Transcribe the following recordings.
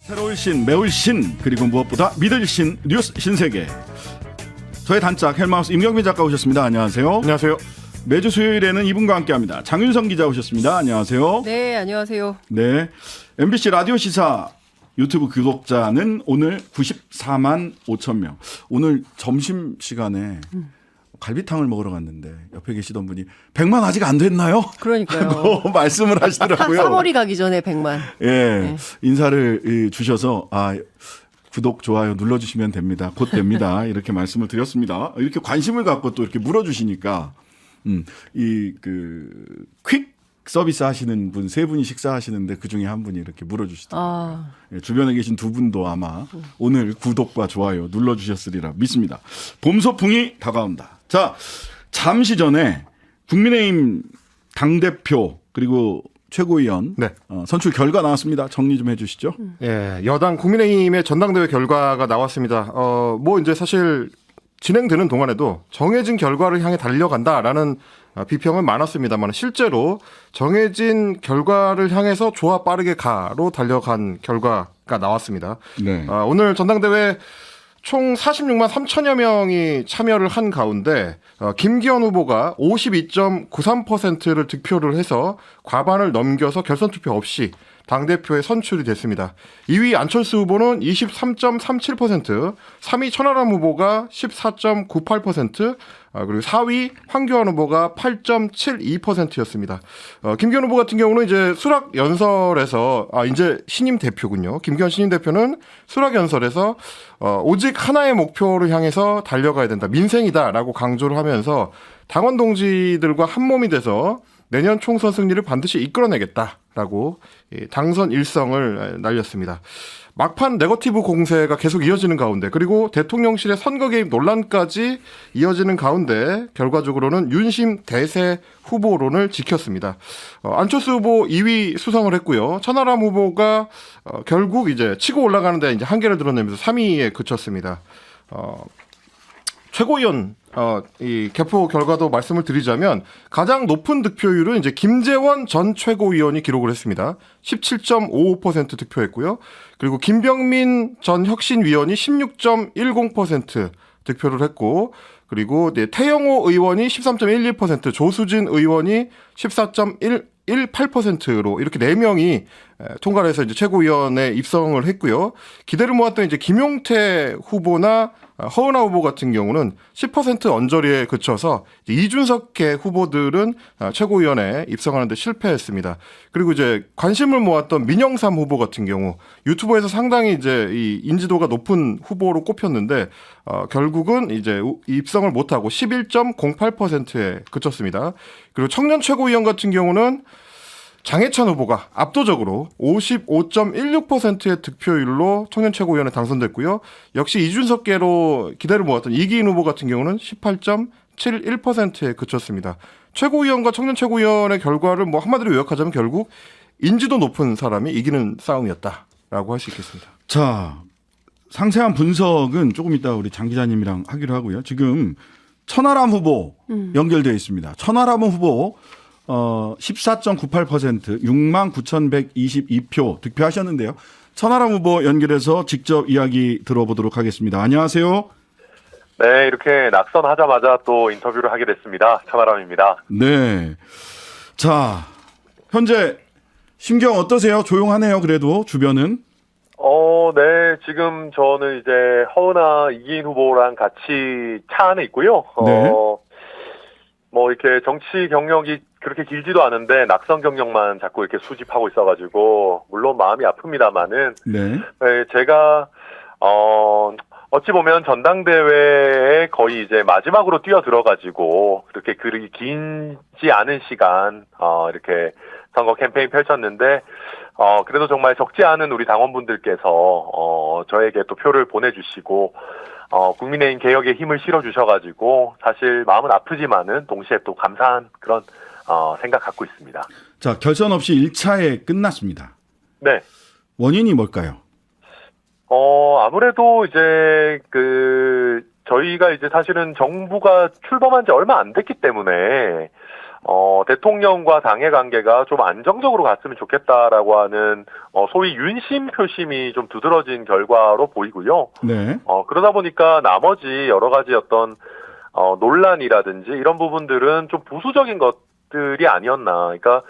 새로울 신, 매울 신, 그리고 무엇보다 믿을 신, 뉴스 신세계. 저의 단짝 헬마우스 임경민 작가 오셨습니다. 안녕하세요. 안녕하세요. 매주 수요일에는 이분과 함께합니다. 장윤성 기자 오셨습니다. 안녕하세요. 네, 안녕하세요. 네, MBC 라디오 시사 유튜브 구독자는 오늘 94만 5천 명. 오늘 점심 시간에 갈비탕을 먹으러 갔는데 옆에 계시던 분이 100만 아직 안 됐나요? 그러니까요. 말씀을 하시더라고요. 3월이 가기 전에 100만. 예, 네. 인사를 주셔서 구독 좋아요 눌러주시면 됩니다. 곧 됩니다. 이렇게 말씀을 드렸습니다. 이렇게 관심을 갖고 또 이렇게 물어주시니까 퀵 서비스 하시는 분 세 분이 식사하시는데 그 중에 한 분이 이렇게 물어주시더라고요. 예, 주변에 계신 두 분도 아마 오늘 구독과 좋아요 눌러주셨으리라 믿습니다. 봄 소풍이 다가온다. 자, 잠시 전에 국민의힘 당대표 그리고 최고위원 네. 선출 결과 나왔습니다. 정리 좀 해주시죠. 예, 여당 국민의힘의 전당대회 결과가 나왔습니다. 이제 사실 진행되는 동안에도 정해진 결과를 향해 달려간다라는 비평은 많았습니다만 실제로 정해진 결과를 향해서 좋아 빠르게 가로 달려간 결과가 나왔습니다. 네. 오늘 전당대회 총 46만 3천여 명이 참여를 한 가운데 김기현 후보가 52.93%를 득표를 해서 과반을 넘겨서 결선 투표 없이 당대표에 선출이 됐습니다. 2위 안철수 후보는 23.37%, 3위 천하람 후보가 14.98%, 그리고 4위 황교안 후보가 8.72%였습니다. 김기현 후보 같은 경우는 이제 수락연설에서, 이제 신임 대표군요. 김기현 신임 대표는 수락연설에서, 오직 하나의 목표를 향해서 달려가야 된다. 민생이다라고 강조를 하면서 당원 동지들과 한몸이 돼서 내년 총선 승리를 반드시 이끌어내겠다라고 당선 일성을 날렸습니다. 막판 네거티브 공세가 계속 이어지는 가운데 그리고 대통령실의 선거 개입 논란까지 이어지는 가운데 결과적으로는 윤심 대세 후보론을 지켰습니다. 안철수 후보 2위 수성을 했고요. 천하람 후보가 결국 이제 치고 올라가는데 이제 한계를 드러내면서 3위에 그쳤습니다. 최고위원 이 개표 결과도 말씀을 드리자면 가장 높은 득표율은 이제 김재원 전 최고위원이 기록을 했습니다. 17.55% 득표했고요. 그리고 김병민 전 혁신위원이 16.10% 득표를 했고, 그리고 태영호 의원이 13.11%, 조수진 의원이 14.18%로 이렇게 4명이 통과를 해서 이제 최고위원에 입성을 했고요. 기대를 모았던 이제 김용태 후보나 허은하 후보 같은 경우는 10% 언저리에 그쳐서 이준석계 후보들은 최고위원에 입성하는 데 실패했습니다. 그리고 이제 관심을 모았던 민영삼 후보 같은 경우 유튜브에서 상당히 이제 이 인지도가 높은 후보로 꼽혔는데 결국은 이제 입성을 못하고 11.08%에 그쳤습니다. 그리고 청년 최고위원 같은 경우는 장해찬 후보가 압도적으로 55.16%의 득표율로 청년 최고위원에 당선됐고요. 역시 이준석계로 기대를 모았던 이기인 후보 같은 경우는 18.71%에 그쳤습니다. 최고위원과 청년 최고위원의 결과를 한마디로 요약하자면 결국 인지도 높은 사람이 이기는 싸움이었다라고 할 수 있겠습니다. 자, 상세한 분석은 조금 이따 우리 장 기자님이랑 하기로 하고요. 지금 천하람 후보 연결되어 있습니다. 천하람 후보 14.98% 69,122표 득표하셨는데요. 천하람 후보 연결해서 직접 이야기 들어보도록 하겠습니다. 안녕하세요. 네, 이렇게 낙선하자마자 또 인터뷰를 하게 됐습니다. 천하람입니다. 네. 자, 현재 심경 어떠세요? 조용하네요. 그래도 주변은. 네, 지금 저는 이제 허은하 이기인 후보랑 같이 차 안에 있고요. 네. 이렇게 정치 경력이 그렇게 길지도 않은데 낙선 경력만 자꾸 이렇게 수집하고 있어가지고 물론 마음이 아픕니다만은 네. 제가 어찌 보면 전당대회에 거의 이제 마지막으로 뛰어들어가지고 그렇게 길지 않은 시간 이렇게 선거 캠페인 펼쳤는데 그래도 정말 적지 않은 우리 당원분들께서 저에게 또 표를 보내주시고 국민의힘 개혁에 힘을 실어주셔가지고 사실 마음은 아프지만은 동시에 또 감사한 그런 생각 갖고 있습니다. 자, 결선 없이 1차에 끝났습니다. 네. 원인이 뭘까요? 아무래도 이제 저희가 이제 사실은 정부가 출범한 지 얼마 안 됐기 때문에 대통령과 당의 관계가 좀 안정적으로 갔으면 좋겠다라고 하는 소위 윤심 표심이 좀 두드러진 결과로 보이고요. 네. 그러다 보니까 나머지 여러 가지 어떤 논란이라든지 이런 부분들은 좀 부수적인 것들이 아니었나. 그러니까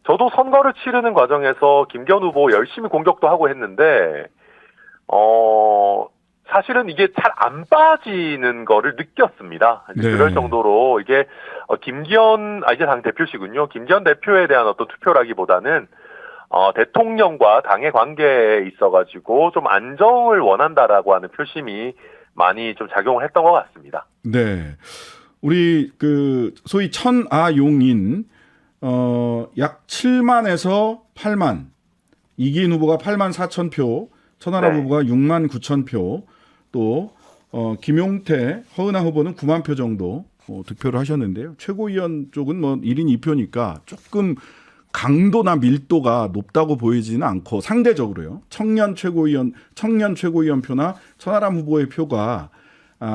저도 선거를 치르는 과정에서 김기현 후보 열심히 공격도 하고 했는데 사실은 이게 잘 안 빠지는 거를 느꼈습니다. 네. 그럴 정도로 이게 이제 당 대표시군요. 김기현 대표에 대한 어떤 투표라기보다는 대통령과 당의 관계에 있어가지고 좀 안정을 원한다라고 하는 표심이 많이 좀 작용을 했던 것 같습니다. 네. 우리 그 소위 천아용인 약 7만에서 8만, 이기인 후보가 8만 4천 표, 천하람 네. 후보가 6만 9천 표, 또 김용태, 허은하 후보는 9만 표 정도 득표를 하셨는데요. 최고위원 쪽은 뭐 1인 2표니까 조금 강도나 밀도가 높다고 보이지는 않고 상대적으로요. 청년 최고위원 표나 천하람 후보의 표가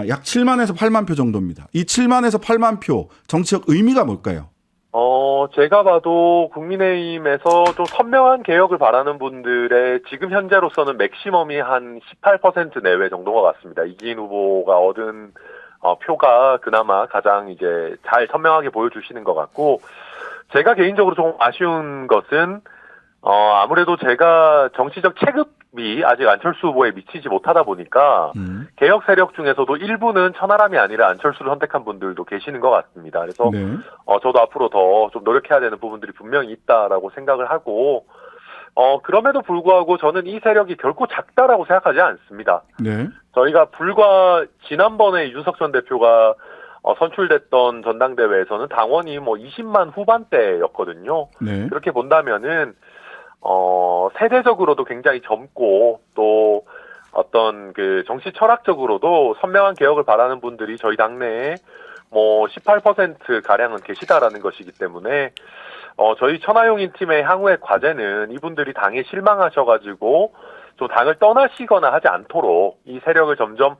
약 7만에서 8만 표 정도입니다. 이 7만에서 8만 표 정치적 의미가 뭘까요? 제가 봐도 국민의힘에서 좀 선명한 개혁을 바라는 분들의 지금 현재로서는 맥시멈이 한 18% 내외 정도인 것 같습니다. 이기인 후보가 얻은 표가 그나마 가장 이제 잘 선명하게 보여주시는 것 같고, 제가 개인적으로 좀 아쉬운 것은 아무래도 제가 정치적 체급이 아직 안철수 후보에 미치지 못하다 보니까 개혁 세력 중에서도 일부는 천하람이 아니라 안철수를 선택한 분들도 계시는 것 같습니다. 그래서 네. 저도 앞으로 더 좀 노력해야 되는 부분들이 분명히 있다라고 생각을 하고, 그럼에도 불구하고 저는 이 세력이 결코 작다라고 생각하지 않습니다. 네. 저희가 불과 지난번에 이준석 전 대표가 선출됐던 전당대회에서는 당원이 뭐 20만 후반대였거든요. 네. 그렇게 본다면은 세대적으로도 굉장히 젊고 또 어떤 그 정치 철학적으로도 선명한 개혁을 바라는 분들이 저희 당내에 뭐 18% 가량은 계시다라는 것이기 때문에 저희 천하용인 팀의 향후의 과제는 이분들이 당에 실망하셔가지고 좀 당을 떠나시거나 하지 않도록 이 세력을 점점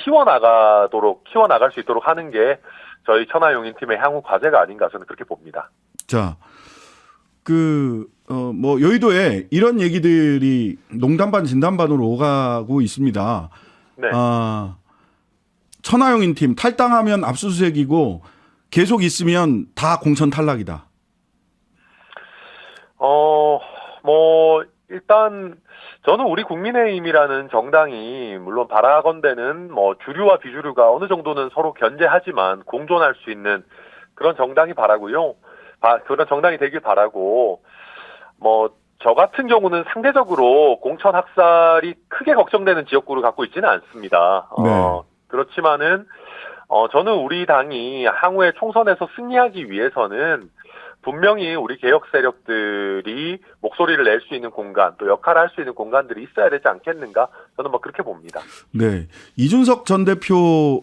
키워나갈 수 있도록 하는 게 저희 천하용인 팀의 향후 과제가 아닌가 저는 그렇게 봅니다. 자, 뭐 여의도에 이런 얘기들이 농담 반 진담 반으로 오가고 있습니다. 네. 천하용인 팀 탈당하면 압수수색이고 계속 있으면 다 공천 탈락이다. 뭐 일단 저는 우리 국민의힘이라는 정당이 물론 바라건대는 뭐 주류와 비주류가 어느 정도는 서로 견제하지만 공존할 수 있는 그런 정당이 바라고요. 그런 정당이 되길 바라고, 뭐 저 같은 경우는 상대적으로 공천 학살이 크게 걱정되는 지역구를 갖고 있지는 않습니다. 네. 그렇지만은 저는 우리 당이 향후에 총선에서 승리하기 위해서는 분명히 우리 개혁 세력들이 목소리를 낼 수 있는 공간, 또 역할을 할 수 있는 공간들이 있어야 되지 않겠는가? 저는 뭐 그렇게 봅니다. 네. 이준석 전 대표가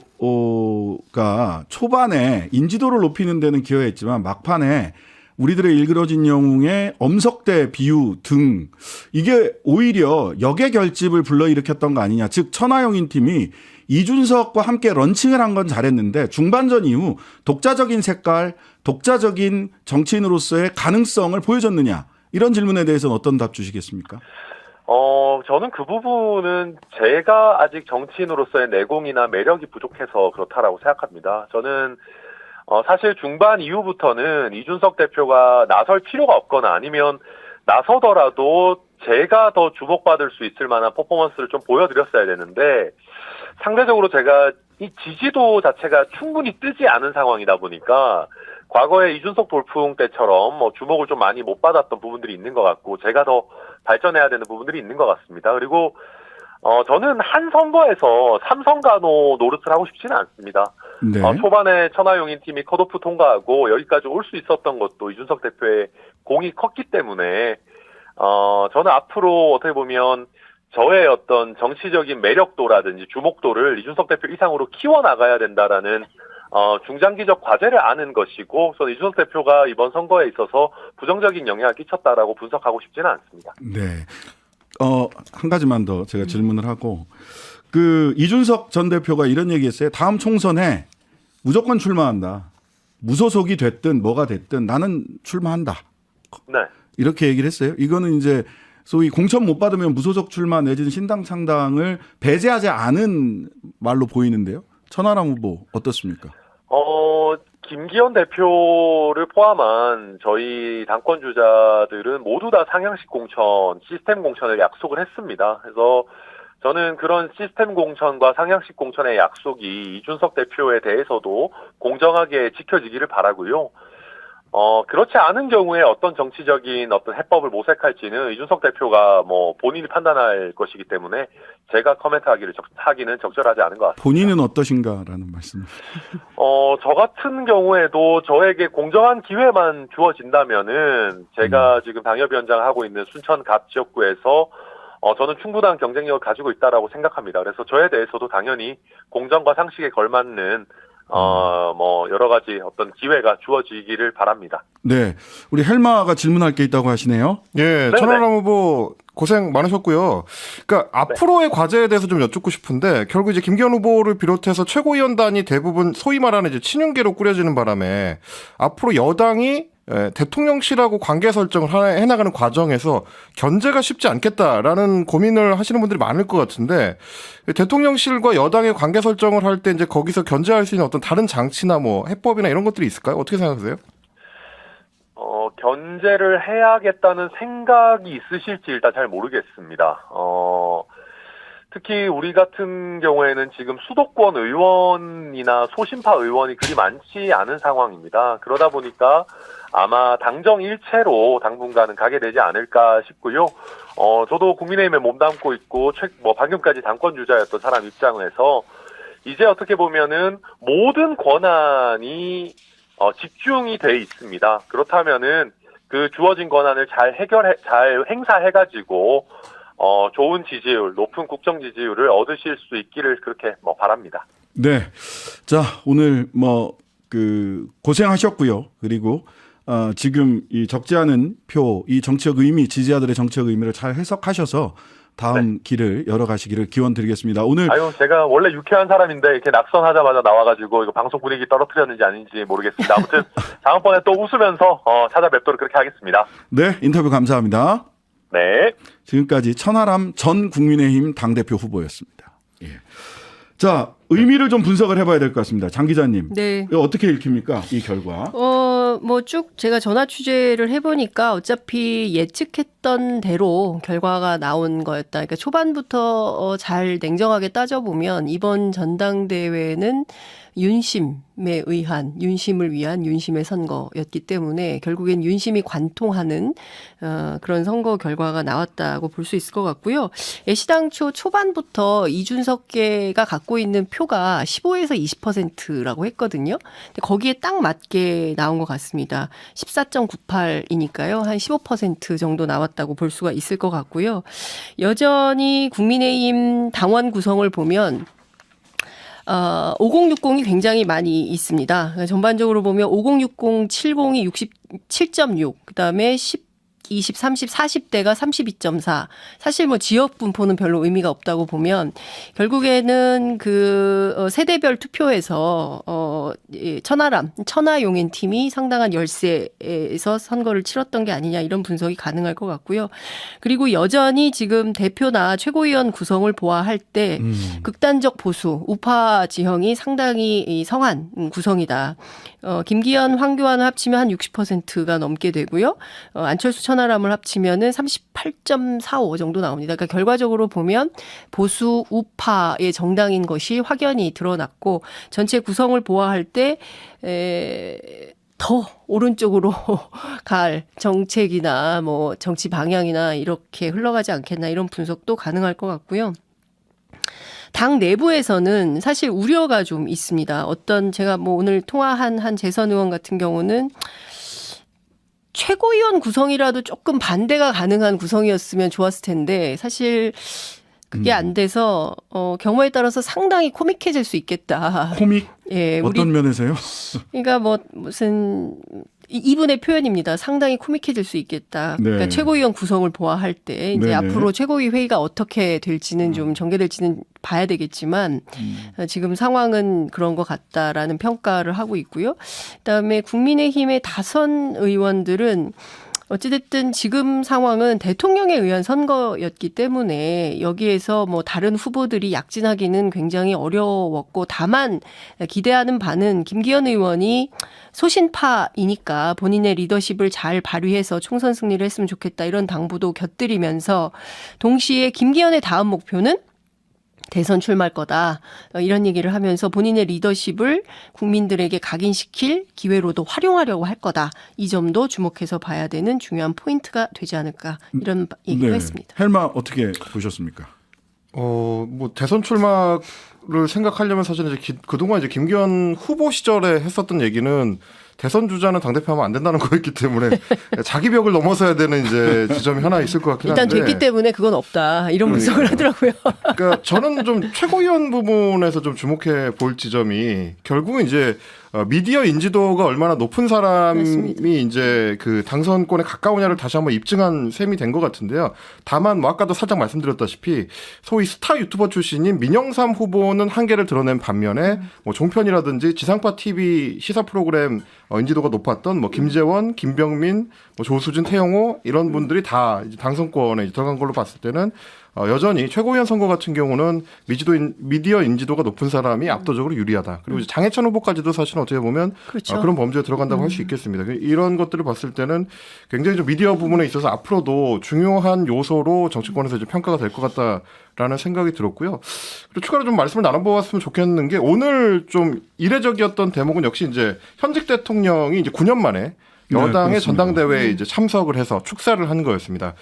초반에 인지도를 높이는 데는 기여했지만 막판에 우리들의 일그러진 영웅의 엄석대 비유 등 이게 오히려 역의 결집을 불러일으켰던 거 아니냐. 즉 천하용인 팀이 이준석과 함께 런칭을 한 건 잘했는데 중반전 이후 독자적인 색깔, 독자적인 정치인으로서의 가능성을 보여줬느냐. 이런 질문에 대해서는 어떤 답 주시겠습니까? 저는 그 부분은 제가 아직 정치인으로서의 내공이나 매력이 부족해서 그렇다라고 생각합니다. 저는 사실 중반 이후부터는 이준석 대표가 나설 필요가 없거나 아니면 나서더라도 제가 더 주목받을 수 있을 만한 퍼포먼스를 좀 보여드렸어야 되는데, 상대적으로 제가 이 지지도 자체가 충분히 뜨지 않은 상황이다 보니까 과거에 이준석 돌풍 때처럼 뭐 주목을 좀 많이 못 받았던 부분들이 있는 것 같고, 제가 더 발전해야 되는 부분들이 있는 것 같습니다. 그리고 저는 한 선거에서 삼성간호 노릇을 하고 싶지는 않습니다. 네. 초반에 천하용인 팀이 컷오프 통과하고 여기까지 올 수 있었던 것도 이준석 대표의 공이 컸기 때문에 저는 앞으로 어떻게 보면 저의 어떤 정치적인 매력도라든지 주목도를 이준석 대표 이상으로 키워나가야 된다라는 중장기적 과제를 아는 것이고, 저는 이준석 대표가 이번 선거에 있어서 부정적인 영향을 끼쳤다라고 분석하고 싶지는 않습니다. 네. 한 가지만 더 제가 질문을 하고, 이준석 전 대표가 이런 얘기했어요. 다음 총선에 무조건 출마한다. 무소속이 됐든 뭐가 됐든 나는 출마한다. 네. 이렇게 얘기를 했어요. 이거는 이제 소위 공천 못 받으면 무소속 출마 내지는 신당 창당을 배제하지 않은 말로 보이는데요. 천하람 후보 어떻습니까? 김기현 대표를 포함한 저희 당권 주자들은 모두 다 상향식 공천, 시스템 공천을 약속을 했습니다. 그래서 저는 그런 시스템 공천과 상향식 공천의 약속이 이준석 대표에 대해서도 공정하게 지켜지기를 바라고요. 그렇지 않은 경우에 어떤 정치적인 어떤 해법을 모색할지는 이준석 대표가 뭐 본인이 판단할 것이기 때문에 제가 하기는 적절하지 않은 것 같습니다. 본인은 어떠신가라는 말씀. 저 같은 경우에도 저에게 공정한 기회만 주어진다면은 제가 지금 당협위원장을 하고 있는 순천 갑 지역구에서 저는 충분한 경쟁력을 가지고 있다라고 생각합니다. 그래서 저에 대해서도 당연히 공정과 상식에 걸맞는 여러 가지 어떤 기회가 주어지기를 바랍니다. 네. 우리 헬마가 질문할 게 있다고 하시네요. 예, 천하람 후보 고생 많으셨고요. 그러니까 앞으로의 과제에 대해서 좀 여쭙고 싶은데 결국 이제 김기현 후보를 비롯해서 최고위원단이 대부분 소위 말하는 이제 친윤계로 꾸려지는 바람에 앞으로 여당이 대통령실하고 관계 설정을 해나가는 과정에서 견제가 쉽지 않겠다라는 고민을 하시는 분들이 많을 것 같은데 대통령실과 여당의 관계 설정을 할 때 이제 거기서 견제할 수 있는 어떤 다른 장치나 뭐 해법이나 이런 것들이 있을까요? 어떻게 생각하세요? 견제를 해야겠다는 생각이 있으실지 일단 잘 모르겠습니다. 특히 우리 같은 경우에는 지금 수도권 의원이나 소신파 의원이 그리 많지 않은 상황입니다. 그러다 보니까 아마 당정 일체로 당분간은 가게 되지 않을까 싶고요. 저도 국민의힘에 몸담고 있고 방금까지 당권 주자였던 사람 입장에서 이제 어떻게 보면은 모든 권한이 집중이 돼 있습니다. 그렇다면은 그 주어진 권한을 잘 행사해가지고 좋은 지지율, 높은 국정 지지율을 얻으실 수 있기를 그렇게 바랍니다. 네. 자, 오늘 고생하셨고요. 그리고 지금 이 적지 않은 표, 이 정치적 의미, 지지자들의 정치적 의미를 잘 해석하셔서 다음 길을 열어가시기를 기원드리겠습니다. 오늘 제가 원래 유쾌한 사람인데 이렇게 낙선하자마자 나와가지고 이거 방송 분위기 떨어뜨렸는지 아닌지 모르겠습니다. 아무튼 다음번에 또 웃으면서 찾아뵙도록 그렇게 하겠습니다. 네, 인터뷰 감사합니다. 네. 지금까지 천하람 전 국민의힘 당대표 후보였습니다. 예. 자, 의미를 좀 분석을 해봐야 될 것 같습니다. 장 기자님. 네. 이거 어떻게 읽힙니까? 이 결과. 쭉 제가 전화 취재를 해보니까 어차피 예측했던 대로 결과가 나온 거였다. 그러니까 초반부터 잘 냉정하게 따져보면 이번 전당대회는 윤심을 위한 윤심의 선거였기 때문에 결국엔 윤심이 관통하는 그런 선거 결과가 나왔다고 볼 수 있을 것 같고요. 애시당초 초반부터 이준석계가 갖고 있는 표가 15에서 20%라고 했거든요. 근데 거기에 딱 맞게 나온 것 같습니다. 14.98이니까요. 한 15% 정도 나왔다고 볼 수가 있을 것 같고요. 여전히 국민의힘 당원 구성을 보면 5060이 굉장히 많이 있습니다. 그러니까 전반적으로 보면 5060, 70이 67.6, 그다음에 10, 20, 30, 40대가 32.4. 사실 지역 분포는 별로 의미가 없다고 보면 결국에는 세대별 투표에서 천하용인 팀이 상당한 열세에서 선거를 치렀던 게 아니냐 이런 분석이 가능할 것 같고요. 그리고 여전히 지금 대표나 최고위원 구성을 보아할 때 극단적 보수, 우파 지형이 상당히 성한 구성이다. 김기현, 황교안을 합치면 한 60%가 넘게 되고요. 안철수, 천하람을 합치면은 38.45 정도 나옵니다. 그러니까 결과적으로 보면 보수 우파의 정당인 것이 확연히 드러났고 전체 구성을 보아할 때 더 오른쪽으로 갈 정책이나 정치 방향이나 이렇게 흘러가지 않겠나 이런 분석도 가능할 것 같고요. 당 내부에서는 사실 우려가 좀 있습니다. 제가 오늘 통화한 한 재선 의원 같은 경우는 최고위원 구성이라도 조금 반대가 가능한 구성이었으면 좋았을 텐데 사실 그게 안 돼서 경우에 따라서 상당히 코믹해질 수 있겠다. 코믹? 예, 어떤 면에서요? 그러니까 무슨 이분의 표현입니다. 상당히 코믹해질 수 있겠다. 네. 그러니까 최고위원 구성을 보아할 때 이제 네네. 앞으로 최고위 회의가 어떻게 될지는 좀 전개될지는 봐야 되겠지만 지금 상황은 그런 것 같다라는 평가를 하고 있고요. 그다음에 국민의힘의 다선 의원들은 어찌됐든 지금 상황은 대통령에 의한 선거였기 때문에 여기에서 뭐 다른 후보들이 약진하기는 굉장히 어려웠고 다만 기대하는 바는 김기현 의원이 소신파이니까 본인의 리더십을 잘 발휘해서 총선 승리를 했으면 좋겠다 이런 당부도 곁들이면서 동시에 김기현의 다음 목표는 대선 출마할 거다. 이런 얘기를 하면서 본인의 리더십을 국민들에게 각인시킬 기회로도 활용하려고 할 거다. 이 점도 주목해서 봐야 되는 중요한 포인트가 되지 않을까. 이런 얘기도 네. 했습니다. 헬마 어떻게 보셨습니까? 뭐 대선 출마를 생각하려면 사실 이제 그동안 이제 김기현 후보 시절에 했었던 얘기는 대선 주자는 당대표하면 안 된다는 거였기 때문에 자기 벽을 넘어서야 되는 이제 지점이 하나 있을 것 같긴 한데. 일단 됐기 때문에 그건 없다. 이런 분석을 하더라고요. 그러니까 저는 좀 최고위원 부분에서 좀 주목해 볼 지점이 결국은 이제 미디어 인지도가 얼마나 높은 사람이 맞습니다. 이제 그 당선권에 가까우냐를 다시 한번 입증한 셈이 된 것 같은데요. 다만 뭐 아까도 살짝 말씀드렸다시피 소위 스타 유튜버 출신인 민영삼 후보는 한계를 드러낸 반면에 뭐 종편이라든지 지상파 TV 시사 프로그램 인지도가 높았던 뭐 김재원, 김병민, 뭐 조수진, 태영호 이런 분들이 다 이제 당선권에 들어간 걸로 봤을 때는 여전히 최고위원 선거 같은 경우는 미디어 인지도가 높은 사람이 압도적으로 유리하다. 그리고 이제 장해찬 후보까지도 사실은 어떻게 보면 그렇죠. 그런 범죄에 들어간다고 할 수 있겠습니다. 이런 것들을 봤을 때는 굉장히 좀 미디어 부분에 있어서 앞으로도 중요한 요소로 정치권에서 이제 평가가 될 것 같다라는 생각이 들었고요. 그리고 추가로 좀 말씀을 나눠보았으면 좋겠는 게 오늘 좀 이례적이었던 대목은 역시 이제 현직 대통령이 이제 9년 만에 여당의 그렇습니다. 전당대회에 이제 참석을 해서 축사를 한 거였습니다.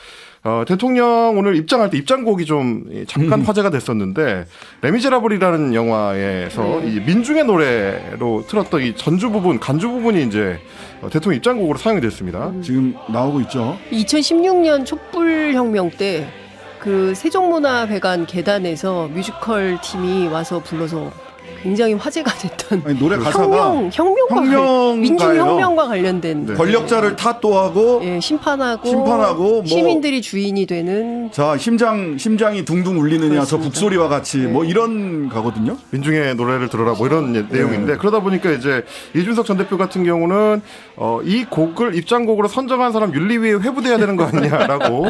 대통령 오늘 입장할 때 입장곡이 좀 잠깐 화제가 됐었는데 레미제라블이라는 영화에서 이 민중의 노래로 틀었던 이 전주 부분, 간주 부분이 이제 대통령 입장곡으로 사용이 됐습니다. 지금 나오고 있죠. 2016년 촛불혁명 때 그 세종문화회관 계단에서 뮤지컬 팀이 와서 불러서 굉장히 화제가 됐던 아니, 노래 가사가 혁명과 민중 혁명가예요. 혁명과 관련된 네. 권력자를 탓도하고 예, 심판하고 심판하고 뭐 시민들이 주인이 되는 자 심장이 둥둥 울리느냐 저 그렇습니다. 북소리와 같이 뭐 이런 가거든요. 민중의 노래를 들어라 뭐 이런 내용인데 그러다 보니까 이제 이준석 전 대표 같은 경우는 이 곡을 입장곡으로 선정한 사람 윤리위에 회부돼야 되는 거 아니냐라고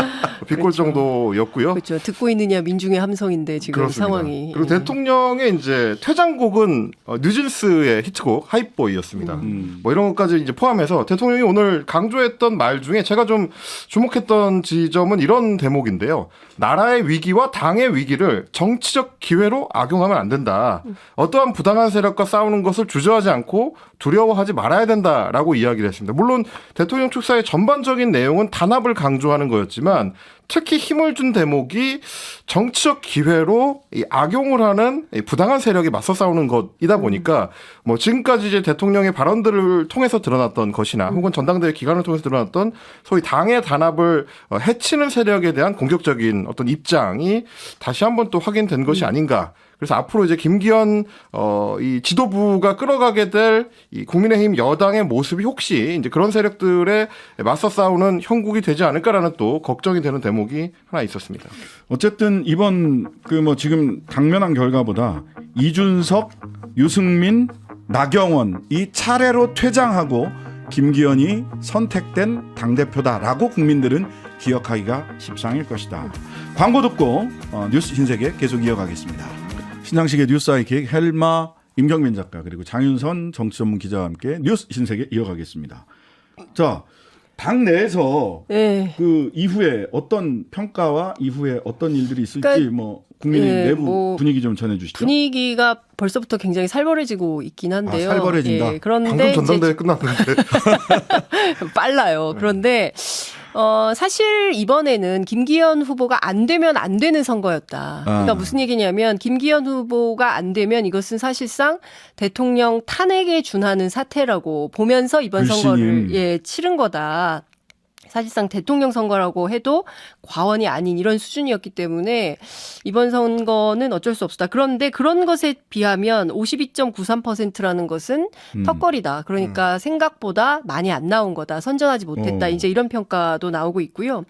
비꼴 정도였고요. 그렇죠. 듣고 있느냐 민중의 함성인데 지금 그렇습니다. 상황이 그리고 대통령의 이제 퇴장곡은 뉴진스의 히트곡 하이보이였습니다. 뭐 이런 것까지 이제 포함해서 대통령이 오늘 강조했던 말 중에 제가 좀 주목했던 지점은 이런 대목인데요. 나라의 위기와 당의 위기를 정치적 기회로 악용하면 안 된다. 어떠한 부당한 세력과 싸우는 것을 주저하지 않고 두려워하지 말아야 된다라고 이야기를 했습니다. 물론 대통령 축사의 전반적인 내용은 단합을 강조하는 거였지만 특히 힘을 준 대목이 정치적 기회로 이 악용을 하는 이 부당한 세력이 맞서 싸우는 것이다 보니까 뭐 지금까지 이제 대통령의 발언들을 통해서 드러났던 것이나 혹은 전당대회 기간을 통해서 드러났던 소위 당의 단합을 해치는 세력에 대한 공격적인 어떤 입장이 다시 한번 또 확인된 것이 아닌가. 그래서 앞으로 이제 김기현 이 지도부가 끌어가게 될 이 국민의힘 여당의 모습이 혹시 이제 그런 세력들에 맞서 싸우는 형국이 되지 않을까라는 또 걱정이 되는 대목이 하나 있었습니다. 어쨌든 이번 그 뭐 지금 당면한 결과보다 이준석, 유승민, 나경원 이 차례로 퇴장하고 김기현이 선택된 당대표다라고 국민들은 기억하기가 십상일 것이다. 광고 듣고 뉴스 신세계 계속 이어가겠습니다. 신장식의 뉴스 아이킥 헬마 임경민 작가 그리고 장윤선 정치전문 기자와 함께 뉴스 신세계 이어가겠습니다. 자, 당 내에서 예. 그 이후에 어떤 평가와 이후에 어떤 일들이 있을지 그러니까, 뭐 국민의 예, 내부 뭐 분위기 좀 전해주시죠. 분위기가 벌써부터 굉장히 살벌해지고 있긴 한데요. 살벌해진다. 예, 그런데 방금 이제 전당대회 끝났는데 빨라요. 그런데 사실 이번에는 김기현 후보가 안 되면 안 되는 선거였다. 그러니까 무슨 얘기냐면 김기현 후보가 안 되면 이것은 사실상 대통령 탄핵에 준하는 사태라고 보면서 이번 불신임. 선거를 치른 거다. 사실상 대통령 선거라고 해도 과언이 아닌 이런 수준이었기 때문에 이번 선거는 어쩔 수 없다. 그런데 그런 것에 비하면 52.93%라는 것은 턱걸이다. 그러니까 생각보다 많이 안 나온 거다. 선전하지 못했다. 이제 이런 평가도 나오고 있고요.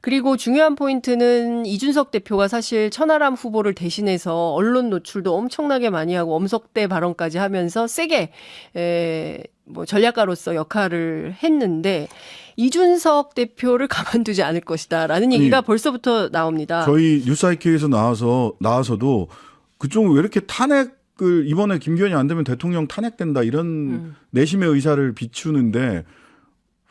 그리고 중요한 포인트는 이준석 대표가 사실 천하람 후보를 대신해서 언론 노출도 엄청나게 많이 하고 엄석대 발언까지 하면서 세게 뭐 전략가로서 역할을 했는데 이준석 대표를 가만두지 않을 것이다라는 얘기가 벌써부터 나옵니다. 저희 뉴스아이큐에서 나와서도 그쪽은 왜 이렇게 탄핵을 이번에 김기현이 안 되면 대통령 탄핵된다 이런 내심의 의사를 비추는데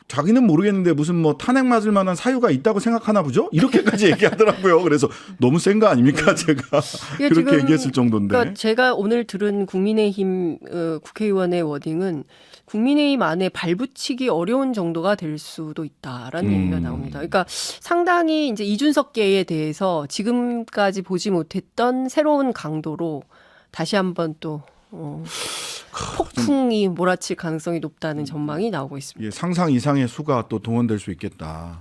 자기는 모르겠는데 무슨 뭐 탄핵 맞을 만한 사유가 있다고 생각하나 보죠? 이렇게까지 얘기하더라고요. 그래서 너무 센 거 아닙니까? 제가 그렇게 지금 얘기했을 정도인데. 그러니까 제가 오늘 들은 국민의힘 국회의원의 워딩은 국민의힘 안에 발붙이기 어려운 정도가 될 수도 있다라는 얘기가 나옵니다. 그러니까 상당히 이제 이준석계에 대해서 지금까지 보지 못했던 새로운 강도로 다시 한번 또 폭풍이 몰아칠 가능성이 높다는 전망이 나오고 있습니다. 예, 상상 이상의 수가 또 동원될 수 있겠다.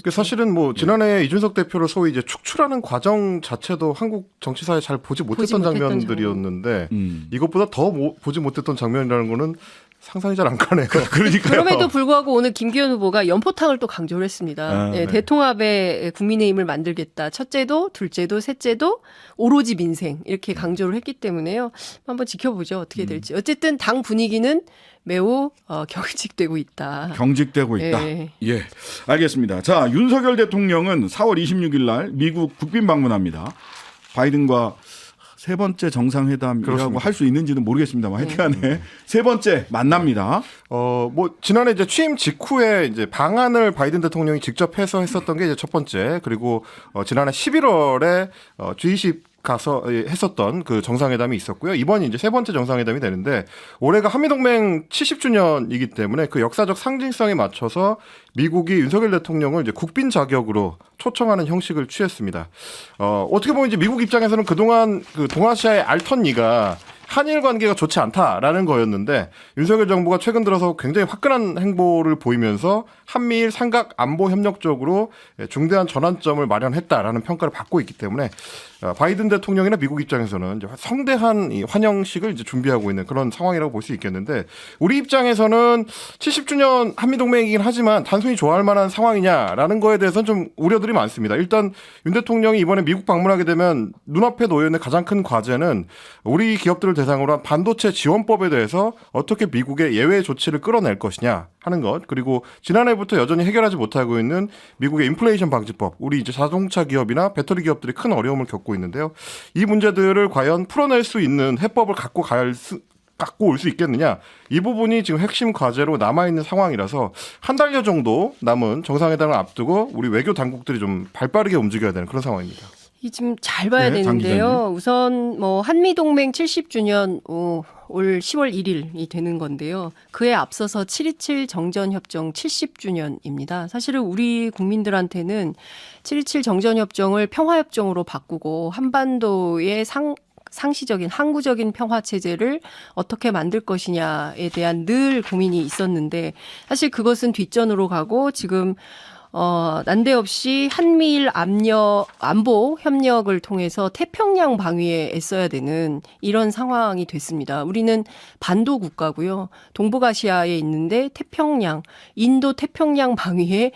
그 사실은 뭐 지난해 이준석 대표를 소위 이제 축출하는 과정 자체도 한국 정치사에 잘 보지 못했던 장면들이었는데 이것보다 더 보지 못했던 장면이라는 거는 상상이 잘 안 가네요. 그러니까요. 그럼에도 불구하고 오늘 김기현 후보가 연포탕을 또 강조를 했습니다. 네. 대통합의 국민의힘을 만들겠다. 첫째도, 둘째도, 셋째도 오로지 민생 이렇게 강조를 했기 때문에요. 한번 지켜보죠. 어떻게 될지. 어쨌든 당 분위기는 매우 경직되고 있다. 경직되고 있다. 예. 예, 알겠습니다. 자, 윤석열 대통령은 4월 26일 날 미국 국빈 방문합니다. 바이든과 세 번째 정상회담이라고 할 수 있는지는 모르겠습니다만 하여튼간에 세 번째 만납니다. 뭐 지난해 이제 취임 직후에 이제 방안을 바이든 대통령이 직접 해서 했었던 게 이제 첫 번째. 그리고 지난해 11월에 G20 가서 했었던 그 정상회담이 있었고요. 이번이 이제 세 번째 정상회담이 되는데 올해가 한미동맹 70주년이기 때문에 그 역사적 상징성에 맞춰서 미국이 윤석열 대통령을 이제 국빈 자격으로 초청하는 형식을 취했습니다. 어떻게 보면 이제 미국 입장에서는 그동안 그 동아시아의 알턴니가 한일 관계가 좋지 않다라는 거였는데 윤석열 정부가 최근 들어서 굉장히 화끈한 행보를 보이면서 한미일 삼각 안보 협력 쪽으로 중대한 전환점을 마련했다라는 평가를 받고 있기 때문에 바이든 대통령이나 미국 입장에서는 이제 성대한 이 환영식을 이제 준비하고 있는 그런 상황이라고 볼 수 있겠는데 우리 입장에서는 70주년 한미동맹이긴 하지만 단순히 좋아할 만한 상황이냐라는 거에 대해서는 좀 우려들이 많습니다. 일단 윤 대통령이 이번에 미국 방문하게 되면 눈앞에 놓여 있는 가장 큰 과제는 우리 기업들을 대상으로 한 반도체 지원법에 대해서 어떻게 미국의 예외 조치를 끌어낼 것이냐 하는 것, 그리고 지난해부터 여전히 해결하지 못하고 있는 미국의 인플레이션 방지법, 우리 이제 자동차 기업이나 배터리 기업들이 큰 어려움을 겪고 있는데요. 이 문제들을 과연 풀어낼 수 있는 해법을 갖고 올 수 있겠느냐, 이 부분이 지금 핵심 과제로 남아있는 상황이라서 한 달여 정도 남은 정상회담을 앞두고 우리 외교 당국들이 좀 발빠르게 움직여야 되는 그런 상황입니다. 이 지금 잘 봐야 네, 되는데요. 우선 뭐 한미동맹 70주년 올 10월 1일이 되는 건데요. 그에 앞서서 7.27 정전협정 70주년입니다. 사실은 우리 국민들한테는 7.27 정전협정을 평화협정으로 바꾸고 한반도의 상시적인 항구적인 평화 체제를 어떻게 만들 것이냐에 대한 늘 고민이 있었는데 사실 그것은 뒷전으로 가고 지금 난데없이 한미일 안보 협력을 통해서 태평양 방위에 애써야 되는 이런 상황이 됐습니다. 우리는 반도 국가고요. 동북아시아에 있는데 태평양, 인도 태평양 방위에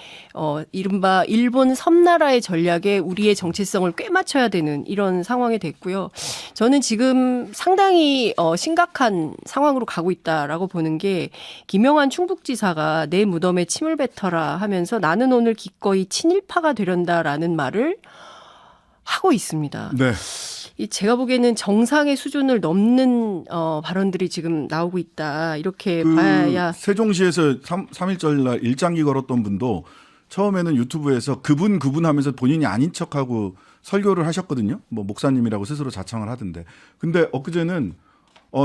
이른바 일본 섬나라의 전략에 우리의 정체성을 꽤 맞춰야 되는 이런 상황이 됐고요. 저는 지금 상당히 심각한 상황으로 가고 있다라고 보는 게 김영환 충북지사가 내 무덤에 침을 뱉어라 하면서 나는 오늘 기꺼이 친일파가 되련다라는 말을 하고 있습니다. 네. 제가 보기에는 정상의 수준을 넘는 발언들이 지금 나오고 있다. 이렇게 봐야. 세종시에서 3.1절 날 일장기 걸었던 분도 처음에는 유튜브에서 그분 하면서 본인이 아닌 척하고 설교를 하셨거든요. 뭐 목사님이라고 스스로 자청을 하던데. 근데 엊그제는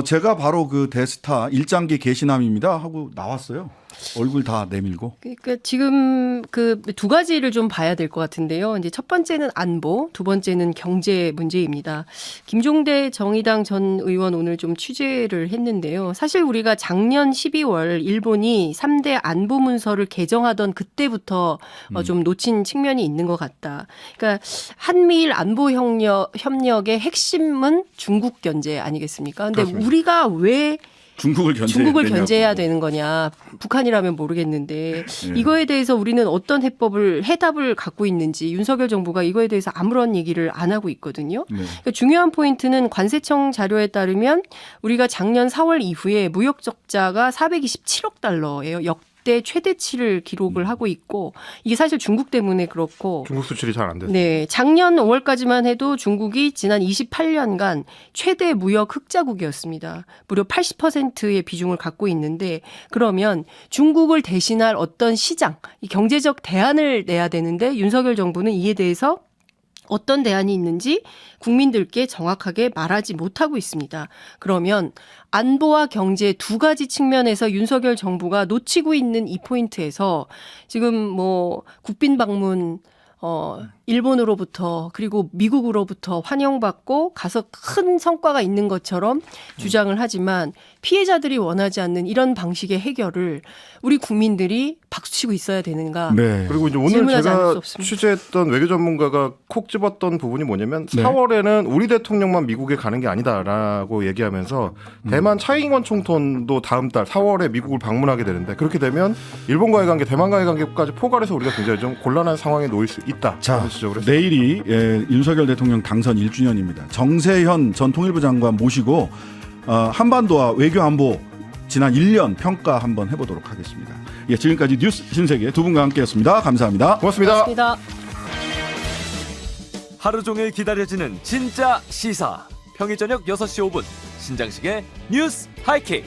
제가 바로 그 대스타 1장기 개시남입니다 하고 나왔어요. 얼굴 다 내밀고. 그러니까 지금 그 두 가지를 좀 봐야 될 것 같은데요. 이제 첫 번째는 안보, 두 번째는 경제 문제입니다. 김종대 정의당 전 의원 오늘 좀 취재를 했는데요. 사실 우리가 작년 12월 일본이 3대 안보 문서를 개정하던 그때부터 좀 놓친 측면이 있는 것 같다. 그러니까 한미일 안보 협력의 핵심은 중국 견제 아니겠습니까? 근데 그렇습니다. 우리가 왜 중국을 중국을 되냐고. 견제해야 되는 거냐. 북한이라면 모르겠는데 네. 이거에 대해서 우리는 어떤 해답을 갖고 있는지 윤석열 정부가 이거에 대해서 아무런 얘기를 안 하고 있거든요. 네. 그러니까 중요한 포인트는 관세청 자료에 따르면 우리가 작년 4월 이후에 무역 적자가 427억 달러예요. 역대 최대치를 기록을 하고 있고 이게 사실 중국 때문에 그렇고 중국 수출이 잘 안 돼서. 네, 작년 5월까지만 해도 중국이 지난 28년간 최대 무역 흑자국이었습니다. 무려 80%의 비중을 갖고 있는데 그러면 중국을 대신할 어떤 시장, 이 경제적 대안을 내야 되는데 윤석열 정부는 이에 대해서 어떤 대안이 있는지 국민들께 정확하게 말하지 못하고 있습니다. 그러면 안보와 경제 두 가지 측면에서 윤석열 정부가 놓치고 있는 이 포인트에서 지금 뭐 국빈 방문 일본으로부터 그리고 미국으로부터 환영받고 가서 큰 성과가 있는 것처럼 주장을 하지만 피해자들이 원하지 않는 이런 방식의 해결을 우리 국민들이 박수치고 있어야 되는가. 네. 그리고 이제 오늘 질문하지 않을 수 제가 없습니다. 취재했던 외교 전문가가 콕 집었던 부분이 뭐냐면 네. 4월에는 우리 대통령만 미국에 가는 게 아니다라고 얘기하면서 대만 차이잉원 총통도 다음 달 4월에 미국을 방문하게 되는데 그렇게 되면 일본과의 관계, 대만과의 관계까지 포괄해서 우리가 굉장히 좀 곤란한 상황에 놓일 수 있다. 자, 지적을 했습니다. 내일이 윤석열 대통령 당선 1주년입니다. 정세현 전 통일부 장관 모시고 한반도와 외교 안보 지난 1년 평가 한번 해보도록 하겠습니다. 예, 지금까지 뉴스 신세계 두 분과 함께했습니다. 감사합니다. 고맙습니다. 고맙습니다. 하루 종일 기다려지는 진짜 시사. 평일 저녁 6시 5분 신장식의 뉴스 하이킥.